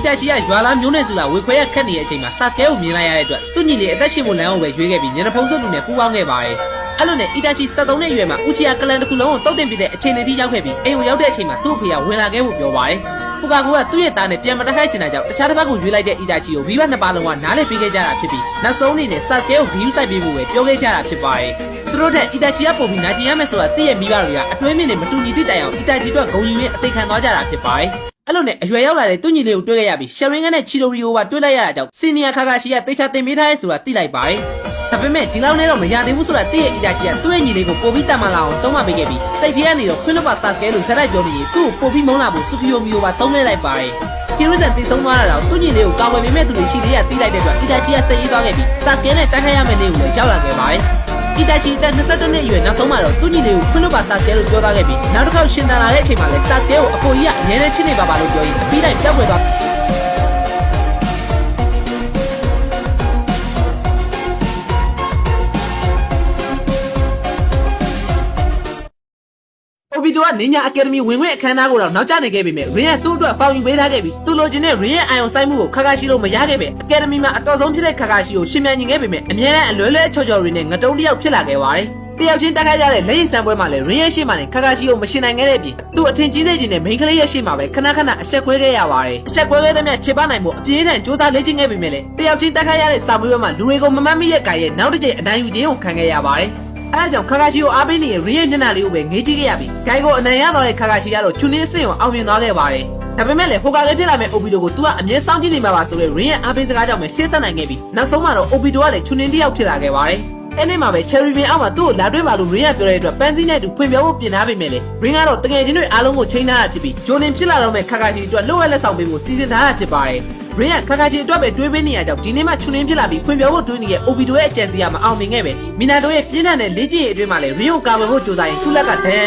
Itachi ကရွာလာမျိုးနဲ့စုလာဝေခွဲရခက်နေတဲ့အချိန်မှာ Sasuke ကိုမြင်လိုက်ရတဲ့အတွက်သူ့ညီလေးအသက်ရှင်ဖို့လမ်းကိုပဲရွေးခဲ့ပြီးမျက်နှာဖုံးစွပ်လူနဲ့ပူးပေါင်းခဲ့ပါတယ်အဲ့လိုနဲ့ Itachi 73နှစ်အရွယ်မှာ Uchiha ကလန်တစ်ခုလုံးကိုတုတ်တင်ပြတဲ့အချိန်လေးထိရောက်ခဲ့ပြီးအိမ်ကိုရောက်တဲ့အချိန်မှာသူ့အဖေကဝင်လာခဲ့ဖို့ပြောပါတယ်ဖူကာကိုကသူ့ရဲ့သားနဲ့ပြန်မတက်ခိုက်ချင်တာကြောင့်တခြားတစ်ပတ်ကိုရွေးလိုက်တဲ့ Itachi ကိုမိဘနှစ်ပါးလုံးကနားလည်ပေးခဲ့ကြတာဖြစ်ပြီးနောက်ဆုံးအနေနဲ့ Sasuke ကိုဂီယူဆိုင်ပေးဖို့ပဲပြောခဲ့ကြတာဖြစ်ပါတယ်သူတို့တဲ့ Itachi ကပုံပြီးနာကျင်ရမယ်ဆိုတာသိရဲ့မိဘတွေကအတွင်းမြင့်နဲ့မတူညီသည့်တိုင်အောင် Itachi အတွက်ဂုဏ်ယူရင်းအသိခံသွားကြတာဖြစ်ပါတယ်အဲ့လိုနဲ့အရွယ်ရောက်လာတဲ့သူ့ညီလေးကိုတွေ့ခဲ့ရပြီး Sharingan နဲ့ Chidori ကိုပါတွေ့လိုက်ရတာကြောင့် Senior Kakashi ကတေချာတင်ပေးထားရဲဆိုတာသိလိုက်ပါတယ်ဒါပေမဲ့ဒီလောက်နဲ့တော့မရသေးဘူးဆိုတာသိရဲ့ Itachi ကသူ့ရဲ့ညီလေးကိုပို့ပြီးတမန်လာအောင်ဆုံးမပေးခဲ့ပြီးစိတ်ထဲကနေတော့ခွင့်လွှတ်ပါ Sasuke လို့ဇက်လိုက်ပြောနေရင်သူ့ကိုပို့ပြီးမုန်းလာဖို့ Tsukiyomi ကိုပါတုံးလဲလိုက်ပါတယ်Hiruzen တိတ်ဆုံးသွားတာတော့သူ့ညီလေးကိုကာဝယ်ပေးမဲ့သူတွေရှိသေးရသိလိုက်တဲ့အတွက် Itachi ကစိတ်အေးသွားခဲ့ပြီး Sasuke နဲ့တိုက်ခိုက်ရမယ့်နေ့ကိုလည်းရောက်လာခဲ့ပါတယ်Itachi အသက်22နှစ်အရွယ်နောက်ဆုံးမှာတော့သူ့ညီလေးကိုခွင့်လွှတ်ပါ Sasuke လို့ပြောသားခဲ့ပြီးနောက်တစ်ခေါက်ရှင်သန်လာတဲ့အချိန်မှာလည်း Sasuke ကိုအကိုကြီးကအမြဲတမ်းချစ်နေပါလို့ပြောရင်အပြီးတိုင်းပျောက်ကွယ်သွားObito က Ninja Academy ဝင်ခွင့်အခမ်းအနားကိုတော့နောက်ကျနေခဲ့ပေမဲ့ Rin ကသူ့အတွက်ဖောင်ယူပေးထားခဲ့ပြီးသူလိုချင်တဲ့ Rin ရဲ့အာရုံစိုက်မှုကို Kakashi လို့မရခဲ့ပဲ Academy မှာအတော်ဆုံးဖြစ်တဲ့ Kakashi ကိုရှင်မြန်ညင်ခဲ့ပေမဲ့အမြဲတမ်းအလွဲလွဲချော်ချော် Rin နဲ့ငတုံးတစ်ယောက်ဖြစ်လာခဲ့ပါတယ်။တယောက်ချင်းတက်ခိုက်ရတဲ့လက်ရည်ဆန်းပွဲမှာလည်း Rin ရဲ့ရှေ့မှာနဲ့ Kakashi ကိုမရှင်နိုင်ခဲ့တဲ့ပြင်သူ့အထင်ကြီးစိတ်ချင်းနဲ့ main ကလေးရဲ့ရှေ့မှာပဲခဏခဏအဆက်ခွဲခဲ့ရပါတယ်။အဆက်ခွဲခဲ့တဲ့မြတ်ခြေပနိုင်ဖို့အပြေးထန်ကြိုးစားလေ့ကျင့်ခဲ့ပေမဲ့လည်းတယောက်ချင်းတက်ခိုက်ရတဲ့စာမွေးပွဲမှာလူတွေကိုမမှတ်မိတဲ့ကြိုင်ရဲ့နောက်တစ်ကြိမ်အနိုင်ယူခြင်းကိုခံခဲ့ရပါတယ်။အဲဒါကြောင့် Kakashi ကိုအားပေးနေတဲ့ Rin ရဲ့မျက်နှာလေးကိုပဲငေးကြည့်ခဲ့ရပြီးဂိုင်ကိုအနိုင်ရတော့တဲ့ Kakashi ကတော့ချွန်းလေးအဆင့်ကိုအောင်မြင်သွားခဲ့ပါတယ်။ဒါပေမဲ့လည်း Hokage ဖြစ်လာမဲ့ Obito ကိုသူကအမြဲစောင့်ကြည့်နေမှာပါဆိုတဲ့ Rin ရဲ့အားပေးစကားကြောင့်ပဲရှေ့ဆက်နိုင်ခဲ့ပြီးနောက်ဆုံးမှာတော့ Obito ကလည်းချွန်းလေးတစ်ယောက်ဖြစ်လာခဲ့ပါတယ်။အဲ့ဒီမှာပဲ Cherry Bean အောက်မှာသူ့ကိုလာတွေ့ပါလို့ Rin ကပြောတဲ့အတွက်ပန်းစည်းနဲ့တူဖွင့်ပြောဖို့ပြင်ထားပေမဲ့လည်း Rin ကတော့တကယ်ချင်းတွေအားလုံးကိုချိန်ထားတာဖြစ်ပြီးဂျိုလင်ဖြစ်လာတော့မဲ့ Kakashi အတွက်လှုပ်ဝက်လက်ဆောင်ပေးဖို့စီစဉ်ထားတာဖြစ်ပါတယ်။ Rin က Kakashi အတွက်ပဲတွေးပေးနေရကြောင်းဒီနေ့မှချွန်းလင်းဖြစ်လာပြီးဖွင့်ပြောဖို့တွေးနေတဲ့ Obito ရဲ့အကြံစီကမအောင်မြင်ခဲ့ပဲ Minato ရဲ့ပြင်းထန်တဲ့လေ့ကျင့်ရေးအတွင်းမှာလည်း Rin ကိုကာကွယ်ဖို့ကြိုးစားရင်သူ့လက်ကဒဏ်